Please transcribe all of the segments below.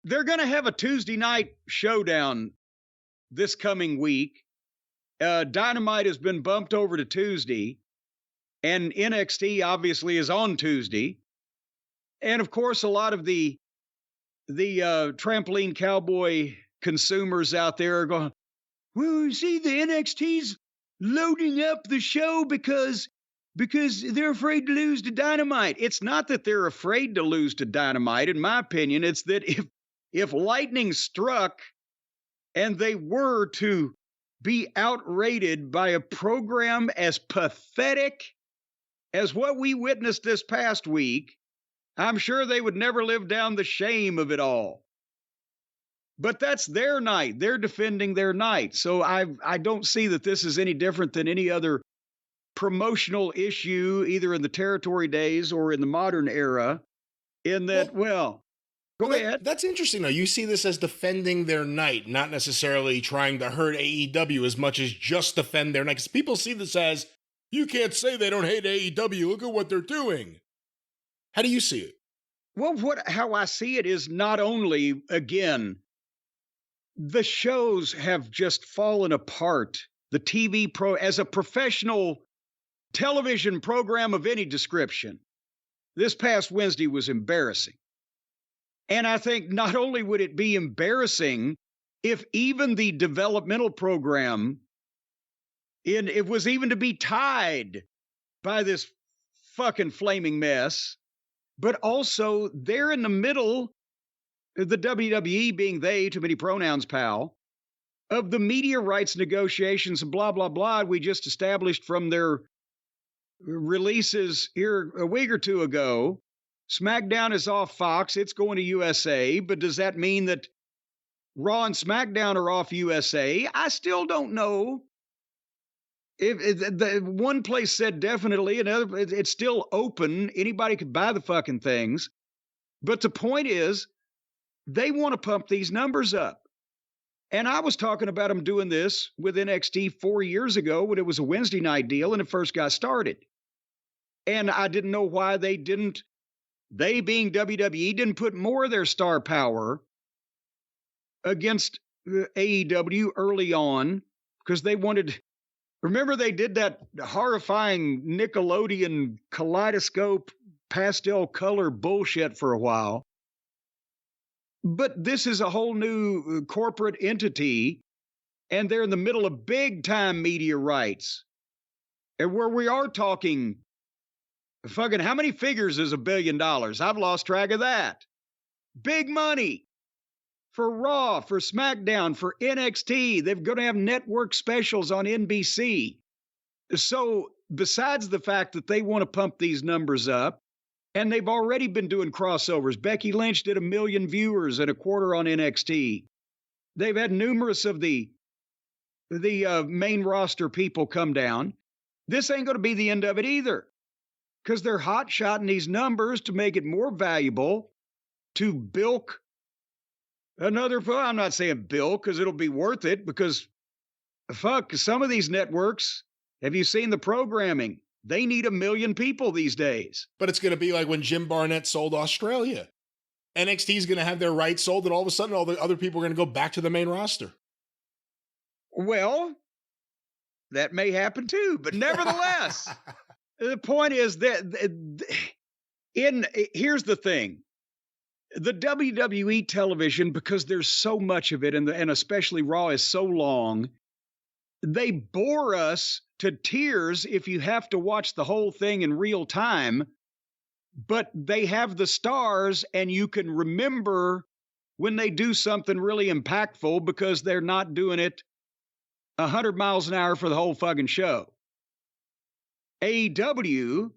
they're going to have a Tuesday night showdown this coming week. Dynamite has been bumped over to Tuesday, and NXT obviously is on Tuesday. And of course, a lot of the trampoline cowboy consumers out there are going, well, you see, the NXT's loading up the show because they're afraid to lose to Dynamite. It's not that they're afraid to lose to Dynamite, in my opinion. It's that if lightning struck and they were to be outrated by a program as pathetic as what we witnessed this past week, I'm sure they would never live down the shame of it all. But that's their night. They're defending their night. So I don't see that this is any different than any other promotional issue, either in the territory days or in the modern era, in that, go ahead. That's interesting, though. You see this as defending their night, not necessarily trying to hurt AEW as much as just defend their night. Because people see this as, you can't say they don't hate AEW. Look at what they're doing. How do you see it? Well, how I see it is not only, again, the shows have just fallen apart. The TV as a professional television program of any description, this past Wednesday was embarrassing. And I think not only would it be embarrassing if even the developmental program, it was even to be tied by this fucking flaming mess, but also they're in the middle, the WWE being they, too many pronouns, pal, of the media rights negotiations and blah, blah, blah, we just established from their releases here a week or two ago. SmackDown is off Fox. It's going to USA. But does that mean that Raw and SmackDown are off USA? I still don't know. If the one place said definitely, another, it's still open. Anybody could buy the fucking things. But the point is, they want to pump these numbers up. And I was talking about them doing this with NXT 4 years ago when it was a Wednesday night deal and it first got started. And I didn't know why they being WWE, didn't put more of their star power against AEW early on, because they wanted, remember they did that horrifying Nickelodeon kaleidoscope pastel color bullshit for a while. But this is a whole new corporate entity, and they're in the middle of big-time media rights. And where we are talking, fucking, how many figures is $1 billion? I've lost track of that. Big money for Raw, for SmackDown, for NXT. They're going to have network specials on NBC. So besides the fact that they want to pump these numbers up, and they've already been doing crossovers. Becky Lynch did 1 million viewers and a quarter on NXT. They've had numerous of the main roster people come down. This ain't going to be the end of it either, because they're hot-shotting these numbers to make it more valuable to bilk another. Well, I'm not saying bilk because it'll be worth it, because fuck, some of these networks, have you seen the programming? They need 1 million people these days. But it's going to be like when Jim Barnett sold Australia. NXT is going to have their rights sold, and all of a sudden all the other people are going to go back to the main roster. Well, that may happen too, but nevertheless, the point is that here's the thing. The WWE television, because there's so much of it, and especially Raw is so long, they bore us to tears if you have to watch the whole thing in real time, but they have the stars and you can remember when they do something really impactful because they're not doing it 100 miles an hour for the whole fucking show. AEW,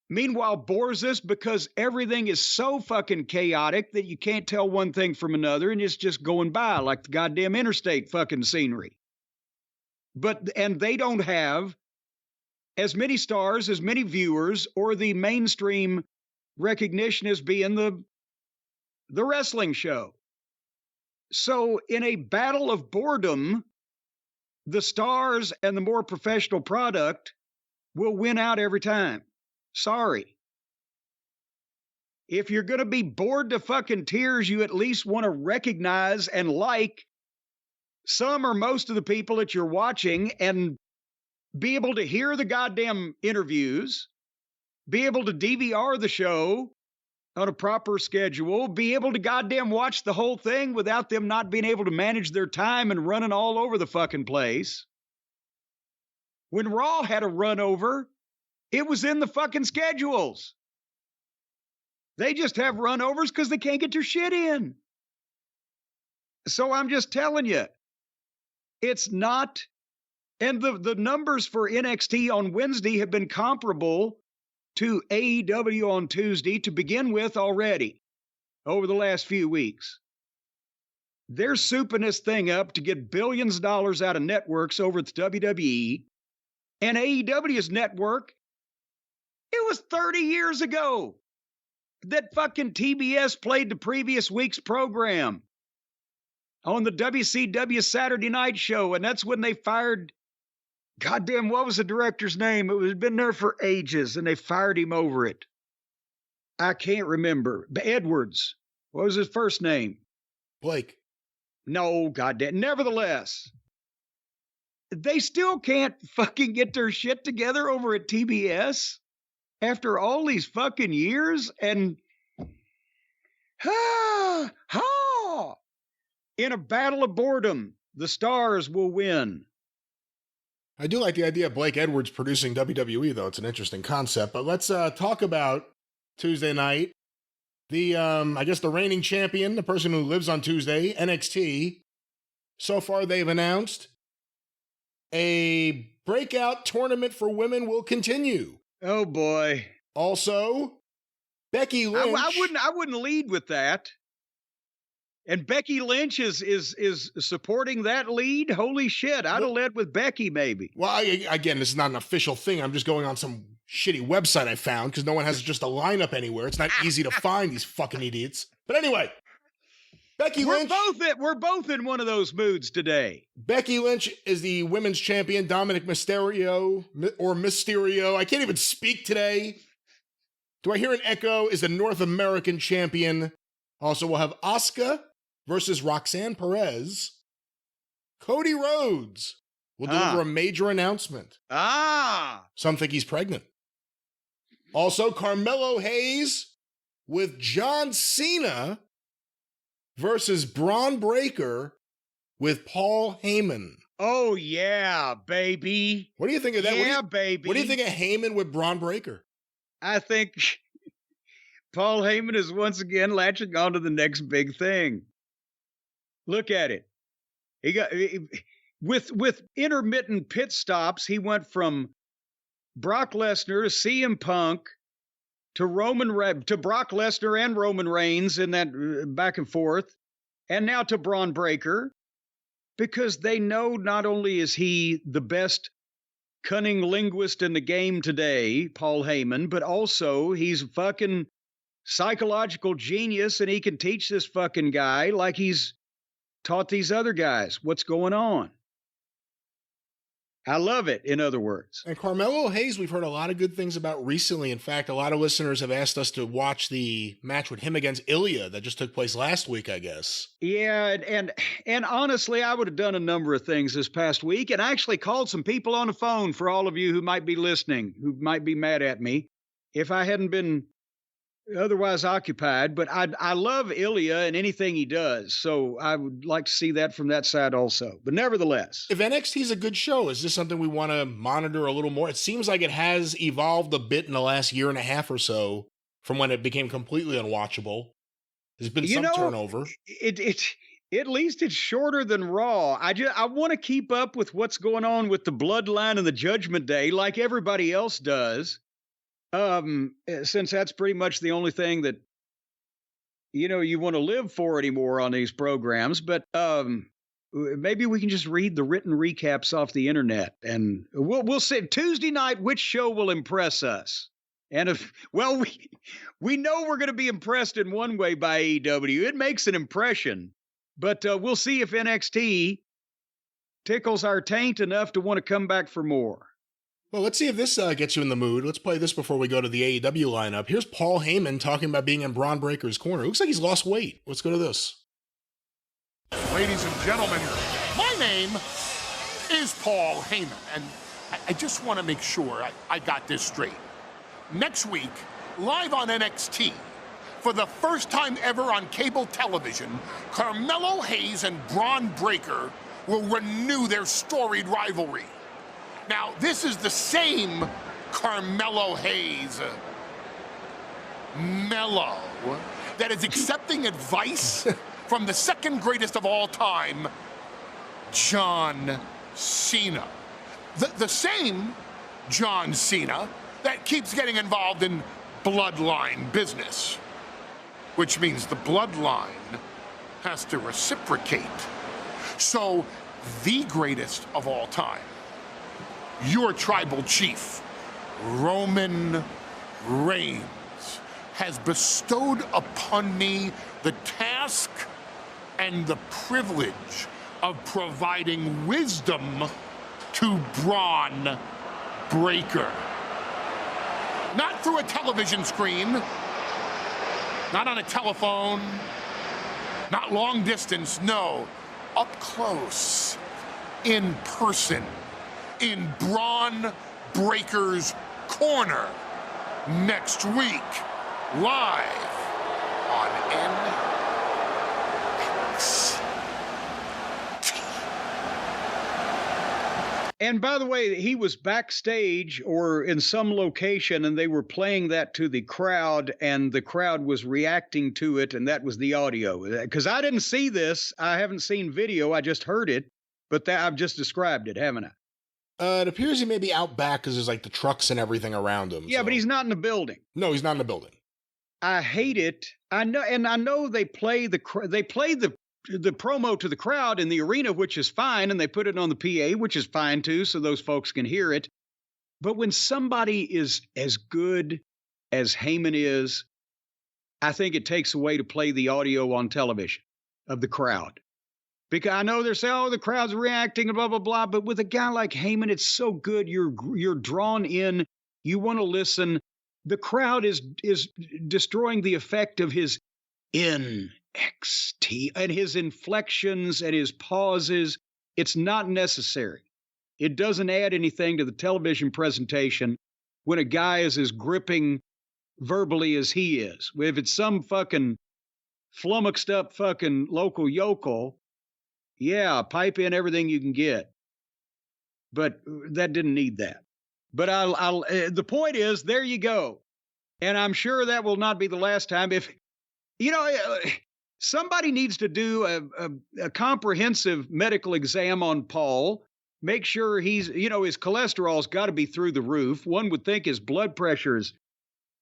meanwhile, bores us because everything is so fucking chaotic that you can't tell one thing from another and it's just going by like the goddamn interstate fucking scenery. And they don't have as many stars, as many viewers, or the mainstream recognition as being the wrestling show. So in a battle of boredom, the stars and the more professional product will win out every time. Sorry. If you're going to be bored to fucking tears, you at least want to recognize and like some or most of the people that you're watching and be able to hear the goddamn interviews, be able to DVR the show on a proper schedule, be able to goddamn watch the whole thing without them not being able to manage their time and running all over the fucking place. When Raw had a run over, it was in the fucking schedules. They just have run overs because they can't get their shit in. So I'm just telling you, it's not, and the numbers for NXT on Wednesday have been comparable to AEW on Tuesday to begin with already over the last few weeks. They're souping this thing up to get billions of dollars out of networks over at the WWE. And AEW's network, it was 30 years ago that fucking TBS played the previous week's program on the WCW Saturday Night Show. And that's when they fired, goddamn, what was the director's name? It had been there for ages, and they fired him over it. I can't remember. Edwards. What was his first name? Blake. No, goddamn. Nevertheless, they still can't fucking get their shit together over at TBS after all these fucking years. And in a battle of boredom, the stars will win. I do like the idea of Blake Edwards producing WWE, though. It's an interesting concept. But let's talk about Tuesday night. I guess the reigning champion, the person who lives on Tuesday, NXT. So far, they've announced a breakout tournament for women will continue. Oh boy! Also, Becky Lynch. I wouldn't lead with that. And Becky Lynch is supporting that lead. Holy shit! I'd have led with Becky maybe. Well, again, this is not an official thing. I'm just going on some shitty website I found because no one has just a lineup anywhere. It's not easy to find these fucking idiots. But anyway. Becky Lynch. We're both in one of those moods today. Becky Lynch is the women's champion. Dominic Mysterio, or Mysterio, I can't even speak today. Do I hear an echo? Is the North American champion. Also, we'll have Asuka versus Roxanne Perez. Cody Rhodes will deliver a major announcement. Some think he's pregnant. Also, Carmelo Hayes with John Cena versus Braun Breaker with Paul Heyman. Oh, yeah, baby. What do you think of that? Yeah, baby. What do you think of Heyman with Braun Breaker? I think Paul Heyman is once again latching on to the next big thing. Look at it. With intermittent pit stops, he went from Brock Lesnar to CM Punk to Brock Lesnar and Roman Reigns in that back and forth, and now to Braun Breaker, because they know not only is he the best cunning linguist in the game today, Paul Heyman, but also he's a fucking psychological genius, and he can teach this fucking guy like he's taught these other guys what's going on. I love it, in other words. And Carmelo Hayes, we've heard a lot of good things about recently. In fact, a lot of listeners have asked us to watch the match with him against Ilya that just took place last week, I guess. Yeah, and honestly, I would have done a number of things this past week, and I actually called some people on the phone for all of you who might be listening, who might be mad at me if I hadn't been otherwise occupied. But I love Ilya and anything he does, so I would like to see that from that side also. But nevertheless, if NXT is a good show, is this something we want to monitor a little more? It seems like it has evolved a bit in the last year and a half or so from when it became completely unwatchable. There's been some turnover. At least it's shorter than Raw. I want to keep up with what's going on with the Bloodline and the Judgment Day like everybody else does. Since that's pretty much the only thing that, you want to live for anymore on these programs. But maybe we can just read the written recaps off the internet, and we'll see Tuesday night which show will impress us. And we know we're going to be impressed in one way by AEW. It makes an impression, but we'll see if NXT tickles our taint enough to want to come back for more. Well, let's see if this gets you in the mood. Let's play this before we go to the AEW lineup. Here's Paul Heyman talking about being in Braun Breaker's corner. Looks like he's lost weight. Let's go to this. Ladies and gentlemen, my name is Paul Heyman, and I just want to make sure I got this straight. Next week, live on NXT, for the first time ever on cable television, Carmelo Hayes and Braun Breaker will renew their storied rivalry. Now, this is the same Carmelo Hayes, Mello, that is accepting advice from the second greatest of all time, John Cena. The same John Cena that keeps getting involved in bloodline business, which means the bloodline has to reciprocate. So, the greatest of all time, your tribal chief, Roman Reigns, has bestowed upon me the task and the privilege of providing wisdom to Braun Breaker. Not through a television screen, not on a telephone, not long distance, no, up close, in person, in Braun Breaker's corner, next week, live on NXT. And by the way, he was backstage or in some location and they were playing that to the crowd and the crowd was reacting to it, and that was the audio. Because I didn't see this. I haven't seen video. I just heard it. But I've just described it, haven't I? It appears he may be out back because there's like the trucks and everything around him. Yeah, so. but he's not in the building. No, he's not in the building. I hate it. I know, and I know they play the promo to the crowd in the arena, which is fine, and they put it on the PA, which is fine too, so those folks can hear it. But when somebody is as good as Heyman is, I think it takes away to play the audio on television of the crowd. Because I know they're saying, oh, the crowd's reacting and blah, blah, blah. But with a guy like Heyman, it's so good. You're drawn in. You want to listen. The crowd is destroying the effect of his NXT and his inflections and his pauses. It's not necessary. It doesn't add anything to the television presentation when a guy is as gripping verbally as he is. If it's some fucking flummoxed up fucking local yokel, yeah, pipe in everything you can get. But that didn't need that. But the point is, there you go. And I'm sure that will not be the last time. If, somebody needs to do a comprehensive medical exam on Paul, make sure he's, his cholesterol's got to be through the roof. One would think his blood pressure is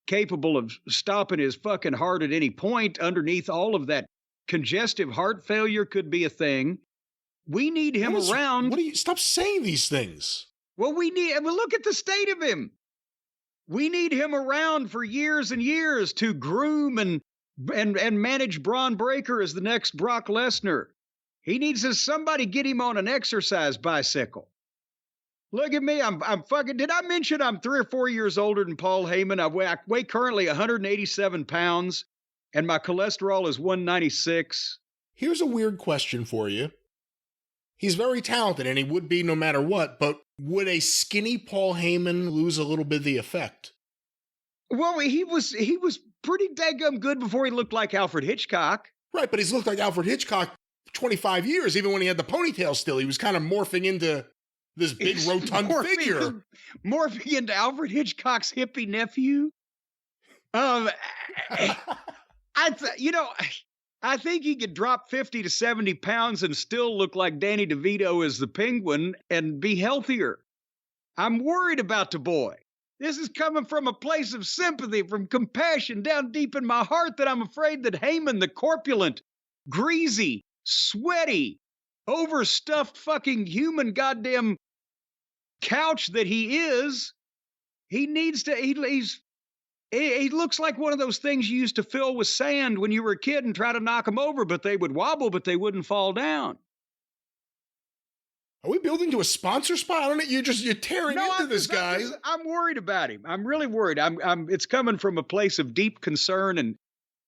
capable of stopping his fucking heart at any point. Underneath all of that, congestive heart failure could be a thing. We need him around. Stop saying these things. Well, look at the state of him. We need him around for years and years to groom and manage Braun Breaker as the next Brock Lesnar. He needs somebody get him on an exercise bicycle. Look at me. I'm fucking, did I mention I'm 3 or 4 years older than Paul Heyman? I weigh currently 187 pounds and my cholesterol is 196. Here's a weird question for you. He's very talented, and he would be no matter what, but would a skinny Paul Heyman lose a little bit of the effect? Well, he was pretty daggum good before he looked like Alfred Hitchcock. Right, but he's looked like Alfred Hitchcock for 25 years, even when he had the ponytail still. He was kind of morphing into this big rotund figure. Morphing into Alfred Hitchcock's hippie nephew? I think he could drop 50 to 70 pounds and still look like Danny DeVito as the Penguin and be healthier. I'm worried about the boy. This is coming from a place of sympathy, from compassion down deep in my heart, that I'm afraid that Heyman, the corpulent, greasy, sweaty, overstuffed fucking human goddamn couch that he is, he needs to, he looks like one of those things you used to fill with sand when you were a kid and try to knock them over, but they would wobble, but they wouldn't fall down. Are we building to a sponsor spot? I don't know. You're tearing into this guy. I'm worried about him. I'm really worried. It's coming from a place of deep concern and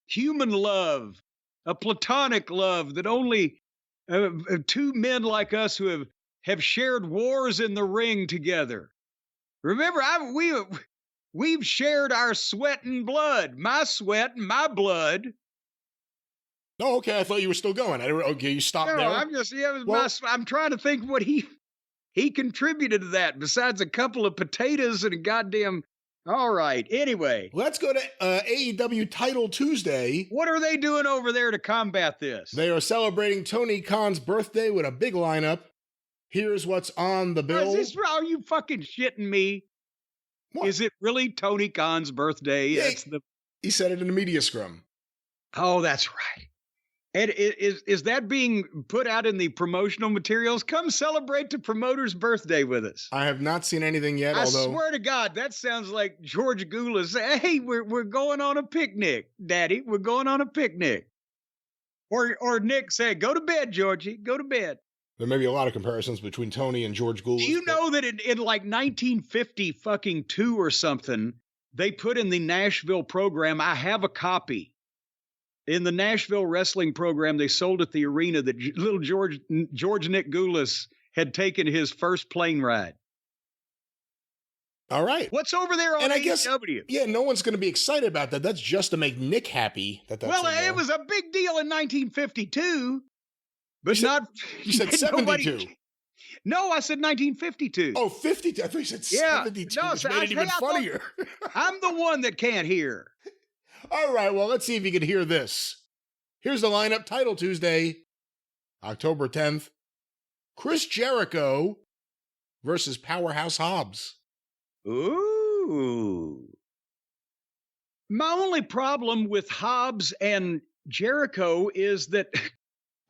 human love, a platonic love that only two men like us who have shared wars in the ring together. Remember, we've shared our sweat and blood, my sweat and my blood. Oh, okay. I thought you were still going. Okay, you stopped there. I'm trying to think what he contributed to that besides a couple of potatoes and a goddamn. All right. Anyway, let's go to AEW Title Tuesday. What are they doing over there to combat this? They are celebrating Tony Khan's birthday with a big lineup. Here's what's on the bill. Are you fucking shitting me? What? Is it really Tony Khan's birthday? Yeah, he said it in the media scrum. Oh, that's right. And is that being put out in the promotional materials? Come celebrate the promoter's birthday with us. I have not seen anything yet. I swear to God, that sounds like George Goulas saying, "Hey, we're going on a picnic, Daddy. We're going on a picnic." Or Nick saying, "Go to bed, Georgie. Go to bed." There may be a lot of comparisons between Tony and George Goulas. Do you know that in like 1952 or something, they put in the Nashville program? I have a copy. In the Nashville wrestling program, they sold at the arena that little George Nick Goulas had taken his first plane ride. All right. What's over there on AEW? Yeah, no one's going to be excited about that. That's just to make Nick happy. That's well, it was a big deal in 1952, but you said 72. No, I said 1952. Oh, 52. I thought you said 72, which made it even funnier. I'm the one that can't hear. All right, well, let's see if you can hear this. Here's the lineup. Title Tuesday, October 10th. Chris Jericho versus Powerhouse Hobbs. Ooh. My only problem with Hobbs and Jericho is that,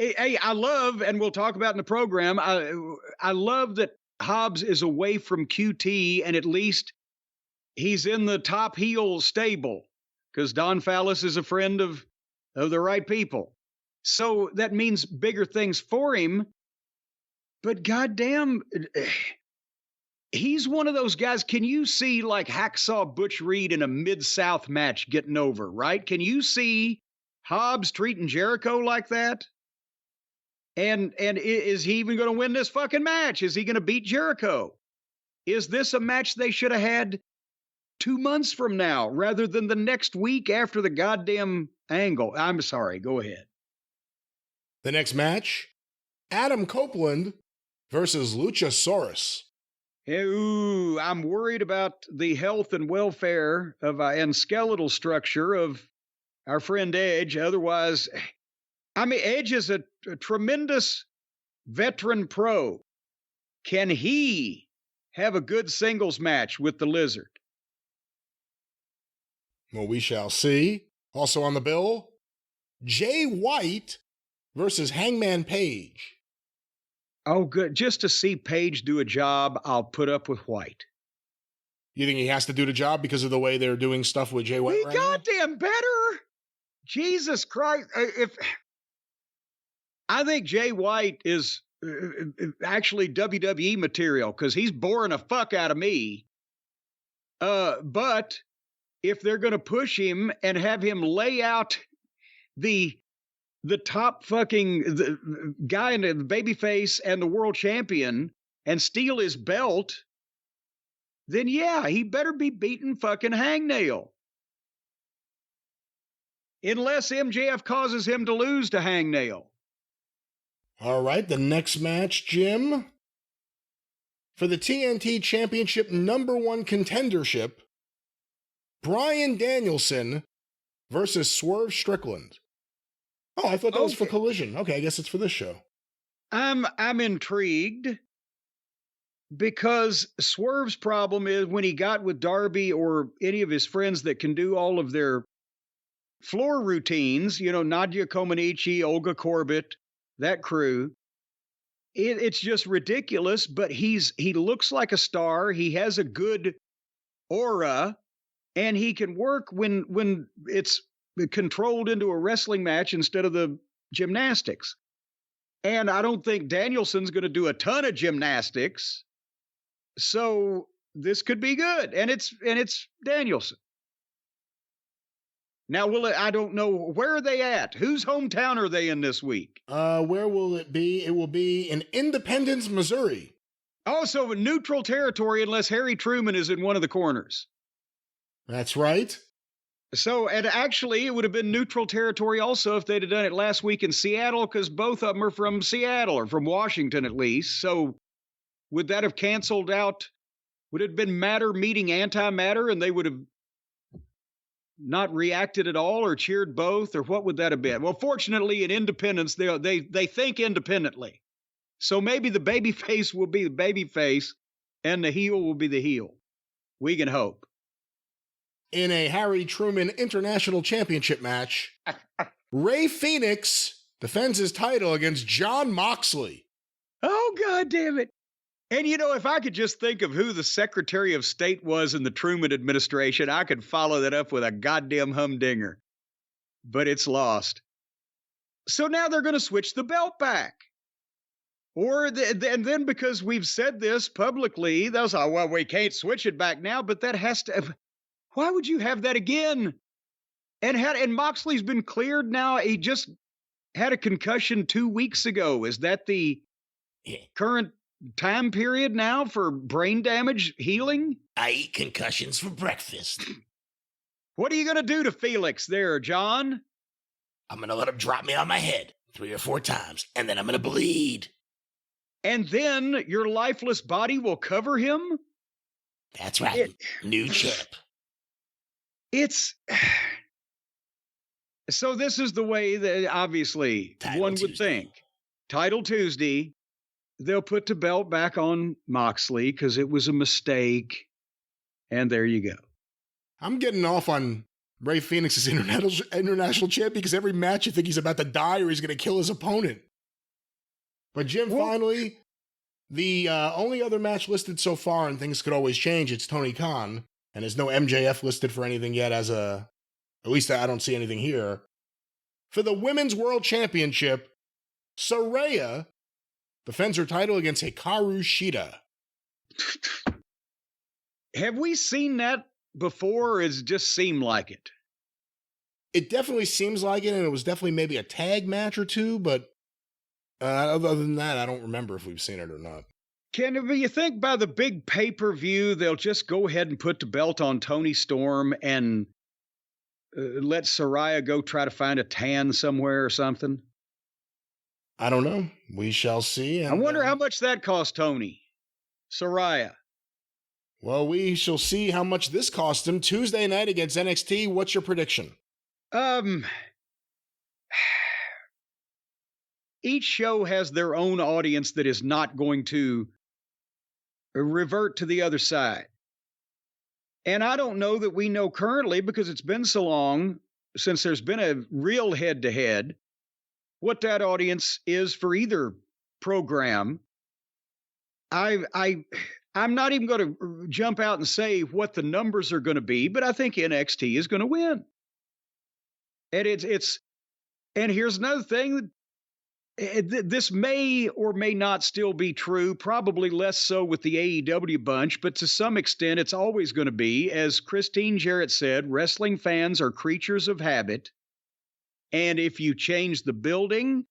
I love, and we'll talk about in the program, I love that Hobbs is away from QT and at least he's in the top heel stable. Because Don Fallis is a friend of the right people. So that means bigger things for him. But goddamn, he's one of those guys. Can you see like Hacksaw Butch Reed in a Mid-South match getting over, right? Can you see Hobbs treating Jericho like that? And is he even going to win this fucking match? Is he going to beat Jericho? Is this a match they should have had 2 months from now, rather than the next week after the goddamn angle? I'm sorry. Go ahead. The next match, Adam Copeland versus Luchasaurus. Ooh, I'm worried about the health and welfare of and skeletal structure of our friend Edge. Otherwise, I mean, Edge is a tremendous veteran pro. Can he have a good singles match with the Lizard? Well, we shall see. Also on the bill, Jay White versus Hangman Page. Oh, good. Just to see Page do a job, I'll put up with White. You think he has to do the job because of the way they're doing stuff with Jay White right now? Goddamn better. Jesus Christ. I think Jay White is actually WWE material because he's boring the fuck out of me. But if they're going to push him and have him lay out the top fucking guy in the babyface and the world champion and steal his belt, then yeah, he better be beating fucking Hangnail. Unless MJF causes him to lose to Hangnail. All right, the next match, Jim. For the TNT Championship #1 contendership, Bryan Danielson versus Swerve Strickland. Oh, I thought that was for Collision. Okay, I guess it's for this show. I'm intrigued because Swerve's problem is when he got with Darby or any of his friends that can do all of their floor routines, you know, Nadia Comaneci, Olga Corbett, that crew. It's just ridiculous, but he looks like a star. He has a good aura, and he can work when it's controlled into a wrestling match instead of the gymnastics. And I don't think Danielson's going to do a ton of gymnastics. So this could be good. And it's Danielson. Now, I don't know, where are they at? Whose hometown are they in this week? Where will it be? It will be in Independence, Missouri. Also, neutral territory unless Harry Truman is in one of the corners. That's right. So, and actually, it would have been neutral territory also if they'd have done it last week in Seattle, because both of them are from Seattle, or from Washington at least. So, would that have canceled out? Would it have been matter meeting antimatter, and they would have not reacted at all, or cheered both, or what would that have been? Well, fortunately, in Independence, they think independently. So maybe the baby face will be the baby face, and the heel will be the heel. We can hope. In a Harry Truman International Championship match, Rey Fenix defends his title against Jon Moxley. Oh, God damn it. And, if I could just think of who the Secretary of State was in the Truman administration, I could follow that up with a goddamn humdinger. But it's lost. So now they're going to switch the belt back. And then because we've said this publicly, they'll say, well, we can't switch it back now, but that has to... Why would you have that again? And Moxley's been cleared now. He just had a concussion 2 weeks ago. Is that the current time period now for brain damage healing? I eat concussions for breakfast. What are you going to do to Felix there, John? I'm going to let him drop me on my head 3 or 4 times, and then I'm going to bleed. And then your lifeless body will cover him? That's right. New chip. So this is the way that, obviously, one would think. Title Tuesday, they'll put the belt back on Moxley because it was a mistake. And there you go. I'm getting off on Rey Fenix as international champion because every match you think he's about to die or he's going to kill his opponent. But Jim, finally, the only other match listed so far, and things could always change, it's Tony Khan. And there's no MJF listed for anything yet at least I don't see anything here. For the Women's World Championship, Saraya defends her title against Hikaru Shida. Have we seen that before, or does it just seem like it? It definitely seems like it, and it was definitely maybe a tag match or two, but other than that, I don't remember if we've seen it or not. You think by the big pay-per-view, they'll just go ahead and put the belt on Toni Storm and let Saraya go try to find a tan somewhere or something? I don't know. We shall see. I wonder how much that cost Tony. Saraya. Well, we shall see how much this cost him. Tuesday night against NXT. What's your prediction? Each show has their own audience that is not going to revert to the other side. And I don't know that we know currently, because it's been so long since there's been a real head-to-head, what that audience is for either program. I'm not even going to jump out and say what the numbers are going to be, but I think NXT is going to win. And and here's another thing. This may or may not still be true, probably less so with the AEW bunch, but to some extent it's always going to be. As Christine Jarrett said, wrestling fans are creatures of habit. And if you change the building,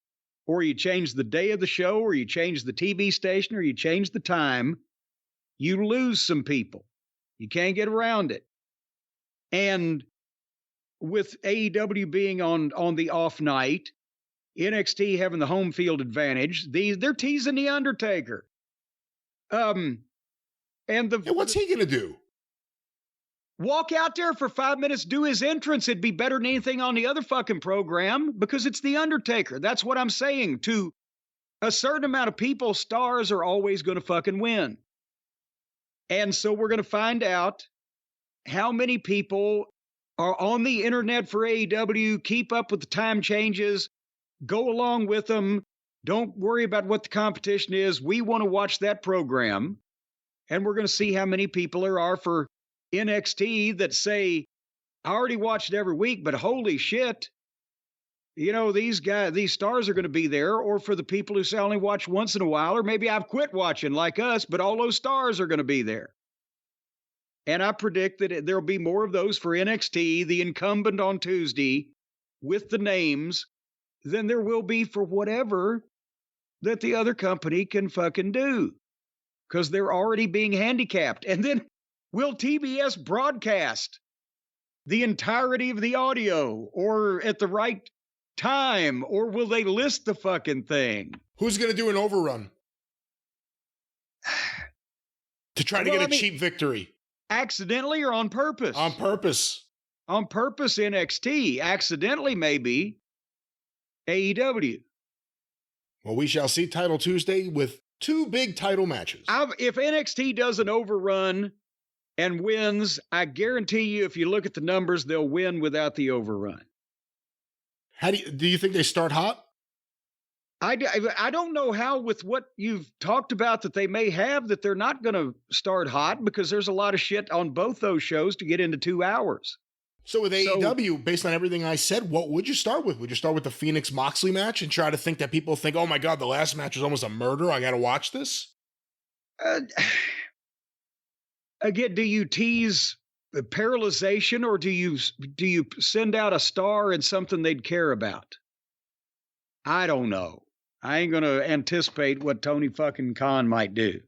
or you change the day of the show, or you change the TV station, or you change the time, you lose some people. You can't get around it. And with AEW being on the off night, NXT having the home field advantage, they're teasing The Undertaker. And what's he going to do? Walk out there for 5 minutes, do his entrance. It'd be better than anything on the other fucking program, because it's The Undertaker. That's what I'm saying. To a certain amount of people, stars are always going to fucking win. And so we're going to find out how many people are on the internet for AEW, keep up with the time changes, go along with them. Don't worry about what the competition is. We want to watch that program. And we're going to see how many people there are for NXT that say, I already watched it every week, but holy shit, these stars are going to be there, or for the people who say I only watch once in a while, or maybe I've quit watching like us, but all those stars are going to be there. And I predict that there'll be more of those for NXT, the incumbent on Tuesday, with the names, than there will be for whatever that the other company can fucking do. Because they're already being handicapped. And then will TBS broadcast the entirety of the audio or at the right time, or will they list the fucking thing? Who's going to do an overrun to try to get a cheap victory? Accidentally or on purpose? On purpose. On purpose, NXT. Accidentally, maybe AEW. Well, we shall see Title Tuesday with 2 big title matches. If NXT does an overrun and wins, I guarantee you, if you look at the numbers, they'll win without the overrun. Do you think they start hot? I don't know how, with what you've talked about that they may have, that they're not going to start hot, because there's a lot of shit on both those shows to get into 2 hours. So with AEW, based on everything I said, what would you start with? Would you start with the Phoenix Moxley match and try to think that people think, oh my God, the last match was almost a murder, I got to watch this? Again, do you tease paralyzation, or do you send out a star and something they'd care about? I don't know. I ain't going to anticipate what Tony fucking Khan might do.